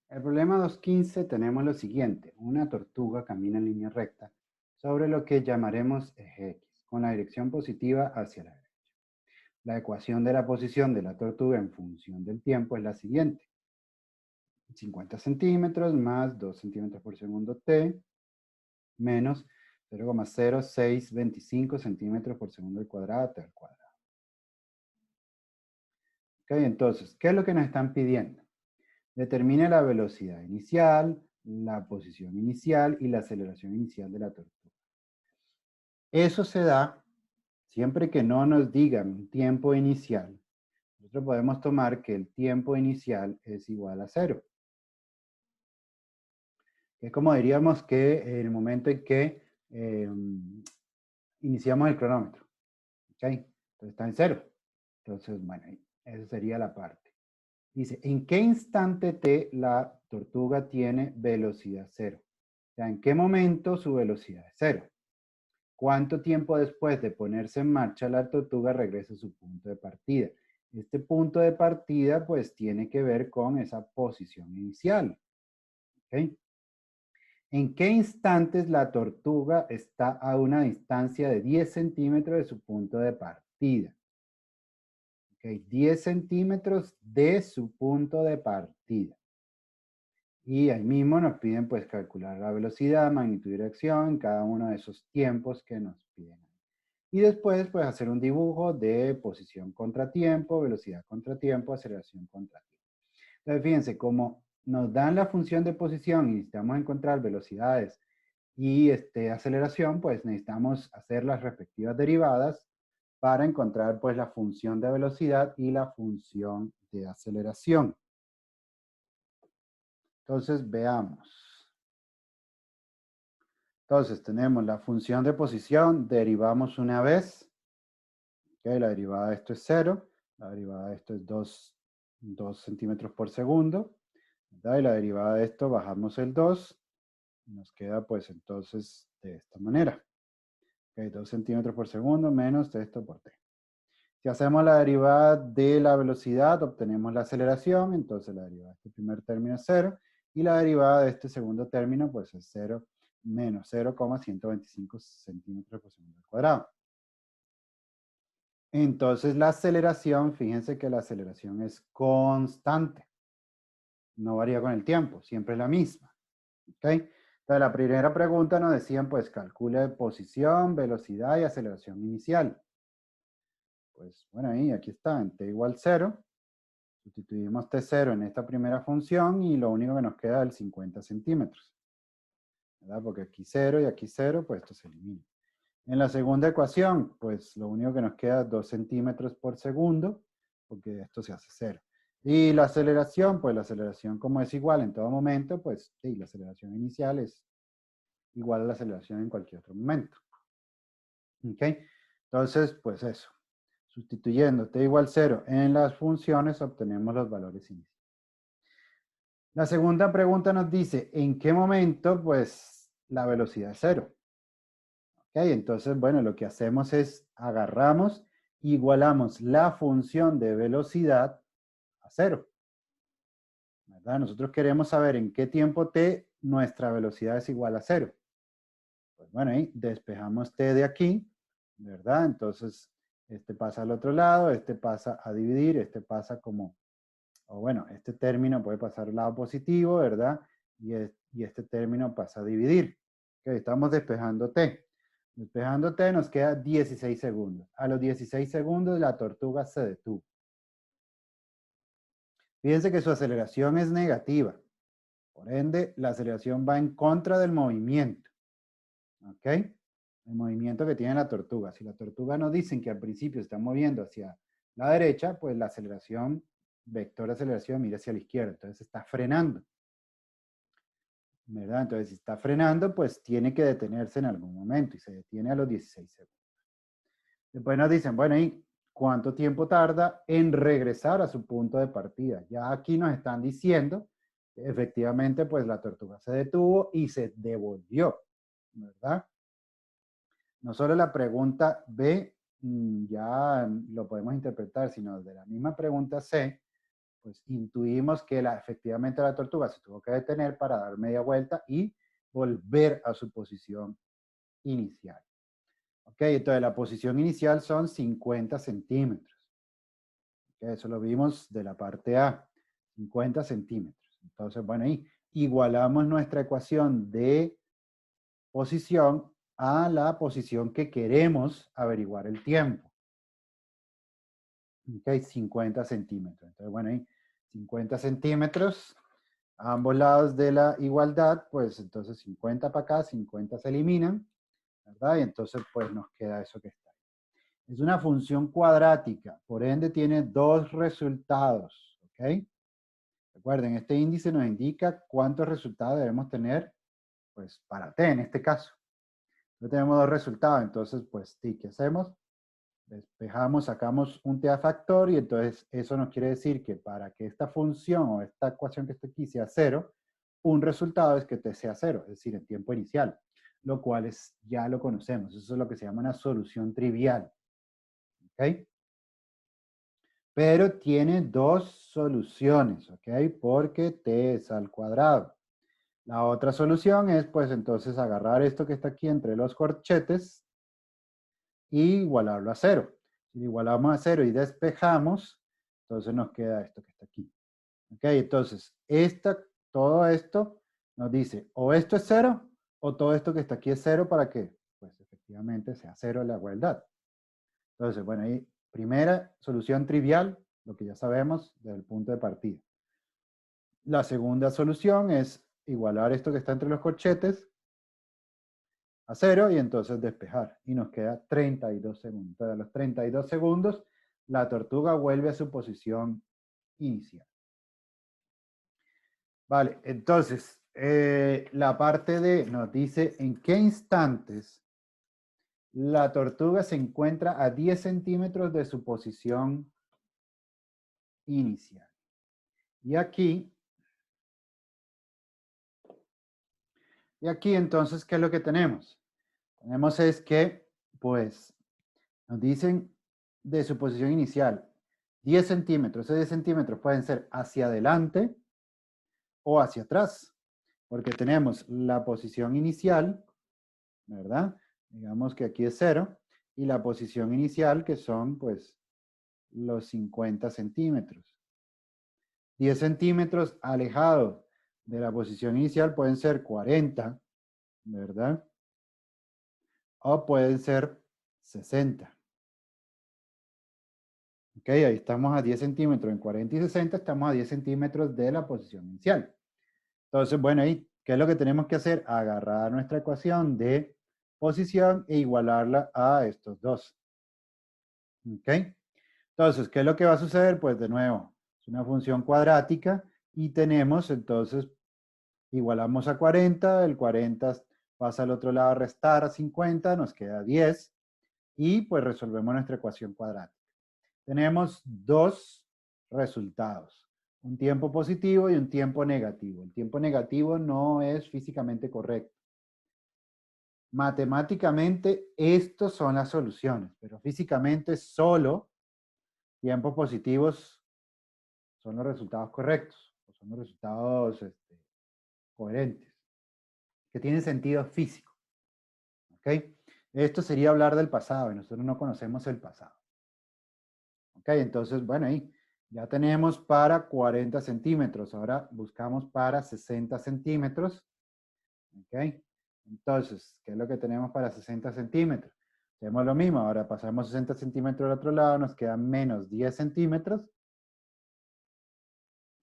El problema 215 tenemos lo siguiente. Una tortuga camina en línea recta sobre lo que llamaremos eje X, con la dirección positiva hacia la derecha. La ecuación de la posición de la tortuga en función del tiempo es la siguiente. 50 centímetros más 2 centímetros por segundo t menos 0,0625 centímetros por segundo al cuadrado t al cuadrado. Ok, entonces, ¿qué es lo que nos están pidiendo? Determine la velocidad inicial, la posición inicial y la aceleración inicial de la tortuga. Eso se da siempre que no nos digan un tiempo inicial. Nosotros podemos tomar que el tiempo inicial es igual a 0. Es como diríamos que en el momento en que iniciamos el cronómetro. ¿Ok? Entonces está en 0. Entonces, bueno, esa sería la parte. Dice, ¿en qué instante t la tortuga tiene velocidad 0? O sea, ¿en qué momento su velocidad es 0? ¿Cuánto tiempo después de ponerse en marcha la tortuga regresa a su punto de partida? Este punto de partida pues tiene que ver con esa posición inicial. ¿Okay? ¿En qué instantes la tortuga está a una distancia de 10 centímetros de su punto de partida? ¿Okay? 10 centímetros de su punto de partida. Y ahí mismo nos piden pues calcular la velocidad, magnitud y dirección en cada uno de esos tiempos que nos piden. Y después pues hacer un dibujo de posición contratiempo, velocidad contratiempo, aceleración contratiempo. Entonces fíjense, como nos dan la función de posición y necesitamos encontrar velocidades y aceleración, pues necesitamos hacer las respectivas derivadas para encontrar pues la función de velocidad y la función de aceleración. Entonces veamos. Entonces tenemos la función de posición, derivamos una vez. Okay, la derivada de esto es 0, la derivada de esto es 2 centímetros por segundo, ¿verdad? Y la derivada de esto bajamos el 2, y nos queda pues entonces de esta manera. Okay, 2 centímetros por segundo menos esto por t. Si hacemos la derivada de la velocidad, obtenemos la aceleración, entonces la derivada de este primer término es 0, y la derivada de este segundo término pues es 0 menos 0,125 centímetros por segundo al cuadrado. Entonces la aceleración, fíjense que la aceleración es constante, no varía con el tiempo, siempre es la misma. ¿Okay? Entonces la primera pregunta nos decían, pues calcule posición, velocidad y aceleración inicial. Pues bueno, ahí aquí está, en t igual 0, sustituimos t0 en esta primera función y lo único que nos queda es el 50 centímetros. ¿Verdad? Porque aquí 0 y aquí 0, pues esto se elimina. En la segunda ecuación, pues lo único que nos queda es 2 centímetros por segundo, porque esto se hace 0. Y la aceleración, pues la aceleración como es igual en todo momento, pues sí, la aceleración inicial es igual a la aceleración en cualquier otro momento. ¿Ok? Entonces, pues eso. Sustituyendo t igual 0 en las funciones, obtenemos los valores iniciales. La segunda pregunta nos dice, ¿en qué momento, pues, la velocidad es 0? ¿Ok? Entonces, bueno, lo que hacemos es agarramos, igualamos la función de velocidad a 0. ¿Verdad? Nosotros queremos saber en qué tiempo t nuestra velocidad es igual a 0. Pues bueno, ahí despejamos t de aquí, ¿verdad? Entonces, este pasa al otro lado, este pasa a dividir, este pasa como, o bueno, este término puede pasar al lado positivo, ¿verdad? Y este término pasa a dividir. Ok, estamos despejando t. Despejando t nos queda 16 segundos. A los 16 segundos la tortuga se detuvo. Fíjense que su aceleración es negativa. Por ende, la aceleración va en contra del movimiento. ¿Ok? El movimiento que tiene la tortuga. Si la tortuga nos dicen que al principio se está moviendo hacia la derecha, pues la aceleración, vector de aceleración, mira hacia la izquierda. Entonces está frenando. ¿Verdad? Entonces, si está frenando, pues tiene que detenerse en algún momento y se detiene a los 16 segundos. Después nos dicen, bueno, ¿y cuánto tiempo tarda en regresar a su punto de partida? Ya aquí nos están diciendo, efectivamente, pues la tortuga se detuvo y se devolvió, ¿verdad? No solo la pregunta B ya lo podemos interpretar, sino de la misma pregunta C, pues intuimos que efectivamente la tortuga se tuvo que detener para dar media vuelta y volver a su posición inicial. Ok, entonces la posición inicial son 50 centímetros. Okay, eso lo vimos de la parte A, 50 centímetros. Entonces, bueno, ahí igualamos nuestra ecuación de posición a la posición que queremos averiguar el tiempo. Ok, 50 centímetros. Entonces, bueno, ahí 50 centímetros a ambos lados de la igualdad, pues entonces 50 para acá, 50 se eliminan, ¿verdad? Y entonces pues nos queda eso que está ahí. Es una función cuadrática, por ende tiene dos resultados, ¿ok? Recuerden, este índice nos indica cuántos resultados debemos tener, pues para t en este caso. No tenemos dos resultados, entonces pues sí, ¿qué hacemos? Despejamos, sacamos un t a factor y entonces eso nos quiere decir que para que esta función o esta ecuación que está aquí sea cero, un resultado es que t sea cero, es decir, el tiempo inicial, lo cual ya lo conocemos. Eso es lo que se llama una solución trivial. ¿Ok? Pero tiene dos soluciones, ¿ok? Porque t es al cuadrado. La otra solución es, pues, entonces agarrar esto que está aquí entre los corchetes y igualarlo a cero. Si lo igualamos a cero y despejamos, entonces nos queda esto que está aquí. ¿Ok? Entonces, todo esto nos dice, o esto es cero, o todo esto que está aquí es cero para que, pues, efectivamente sea cero la igualdad. Entonces, bueno, ahí, primera solución trivial, lo que ya sabemos del punto de partida. La segunda solución es igualar esto que está entre los corchetes a cero y entonces despejar. Y nos queda 32 segundos. Entonces, a los 32 segundos, la tortuga vuelve a su posición inicial. Vale, entonces, la parte D nos dice en qué instantes la tortuga se encuentra a 10 centímetros de su posición inicial. Y aquí entonces, ¿qué es lo que tenemos? Tenemos es que, pues, nos dicen de su posición inicial 10 centímetros. Esos 10 centímetros pueden ser hacia adelante o hacia atrás, porque tenemos la posición inicial, ¿verdad? Digamos que aquí es 0, y la posición inicial que son, pues, los 50 centímetros. 10 centímetros alejados de la posición inicial pueden ser 40, ¿verdad? O pueden ser 60. Ok, ahí estamos a 10 centímetros. En 40 y 60 estamos a 10 centímetros de la posición inicial. Entonces, bueno, ahí, ¿qué es lo que tenemos que hacer? Agarrar nuestra ecuación de posición e igualarla a estos dos. ¿Ok? Entonces, ¿qué es lo que va a suceder? Pues de nuevo, es una función cuadrática y tenemos entonces, igualamos a 40, el 40 pasa al otro lado a restar a 50, nos queda 10 y pues resolvemos nuestra ecuación cuadrática. Tenemos dos resultados, un tiempo positivo y un tiempo negativo. El tiempo negativo no es físicamente correcto. Matemáticamente, estos son las soluciones, pero físicamente solo tiempos positivos son los resultados correctos, o son los resultados coherentes, que tienen sentido físico. ¿Ok? Esto sería hablar del pasado y nosotros no conocemos el pasado. ¿Ok? Entonces, bueno, ahí ya tenemos para 40 centímetros. Ahora buscamos para 60 centímetros. ¿Ok? Entonces, ¿qué es lo que tenemos para 60 centímetros? Hacemos lo mismo. Ahora pasamos 60 centímetros al otro lado. Nos quedan menos 10 centímetros.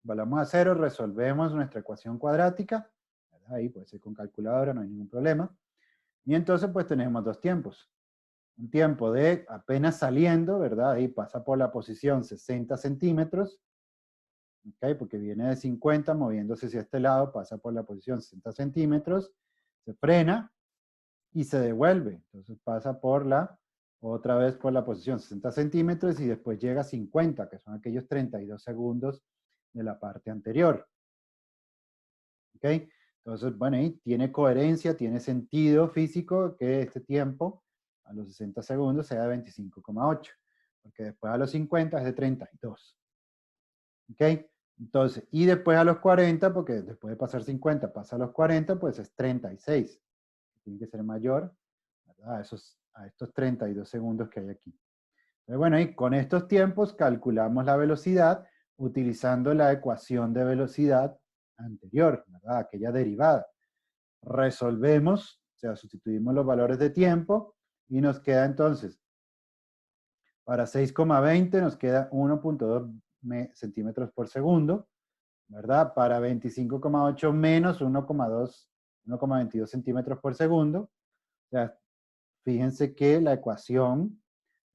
Volvamos a cero. Resolvemos nuestra ecuación cuadrática. Ahí puede ser con calculadora, no hay ningún problema. Y entonces, pues tenemos dos tiempos. Un tiempo de apenas saliendo, ¿verdad? Ahí pasa por la posición 60 centímetros. ¿Ok? Porque viene de 50, moviéndose hacia este lado, pasa por la posición 60 centímetros, se frena y se devuelve. Entonces pasa otra vez por la posición 60 centímetros y después llega a 50, que son aquellos 32 segundos de la parte anterior. ¿Ok? Entonces, bueno, ahí tiene coherencia, tiene sentido físico que este tiempo a los 60 segundos sea de 25,8, porque después a los 50 es de 32. ¿Ok? Entonces, y después a los 40, porque después de pasar 50 pasa a los 40, pues es 36. Tiene que ser mayor, ¿verdad? A estos 32 segundos que hay aquí. Entonces, bueno, y con estos tiempos calculamos la velocidad utilizando la ecuación de velocidad anterior, ¿verdad? Aquella derivada. Resolvemos, o sea, sustituimos los valores de tiempo y nos queda entonces, para 6,20 nos queda 1,2 centímetros por segundo, ¿verdad? Para 25,8 menos 1,22 centímetros por segundo. O sea, fíjense que la ecuación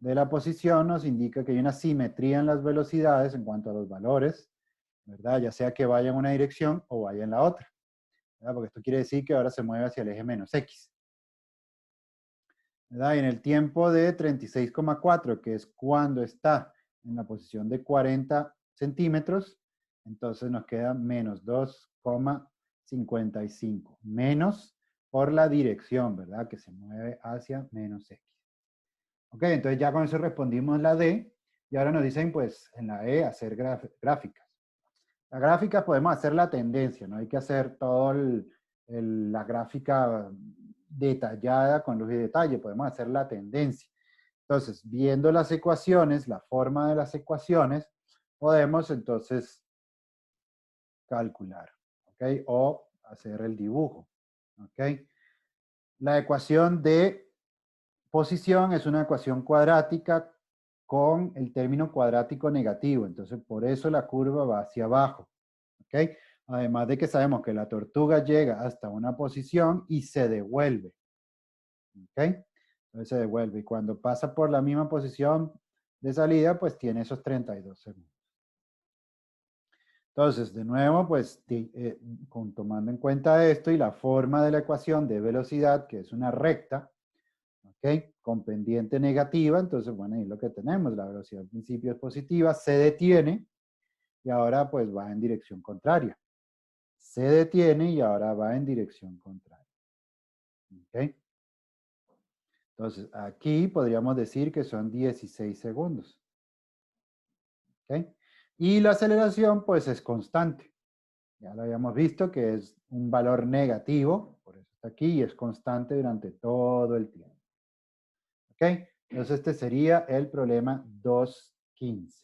de la posición nos indica que hay una simetría en las velocidades en cuanto a los valores, ¿verdad? Ya sea que vaya en una dirección o vaya en la otra, ¿verdad? Porque esto quiere decir que ahora se mueve hacia el eje menos X, ¿verdad? Y en el tiempo de 36,4, que es cuando está en la posición de 40 centímetros, entonces nos queda menos 2,55, menos por la dirección, ¿verdad? Que se mueve hacia menos X. Ok, entonces ya con eso respondimos la D, y ahora nos dicen, pues, en la E, hacer gráficas. La gráfica podemos hacer la tendencia, no hay que hacer toda la gráfica detallada con luz y detalle, podemos hacer la tendencia. Entonces, viendo las ecuaciones, la forma de las ecuaciones, podemos entonces calcular, ¿ok? O hacer el dibujo, ¿ok? La ecuación de posición es una ecuación cuadrática con el término cuadrático negativo, entonces por eso la curva va hacia abajo, ¿ok? Además de que sabemos que la tortuga llega hasta una posición y se devuelve, ¿ok? Entonces se devuelve y cuando pasa por la misma posición de salida, pues tiene esos 32 segundos. Entonces, de nuevo, pues tomando en cuenta esto y la forma de la ecuación de velocidad, que es una recta, ¿ok? Con pendiente negativa, entonces, bueno, ahí lo que tenemos, la velocidad al principio es positiva, se detiene y ahora pues va en dirección contraria. Se detiene y ahora va en dirección contraria. ¿Ok? Entonces, aquí podríamos decir que son 16 segundos. ¿Ok? Y la aceleración pues es constante. Ya lo habíamos visto que es un valor negativo, por eso está aquí, y es constante durante todo el tiempo. ¿Ok? Entonces este sería el problema 2.15.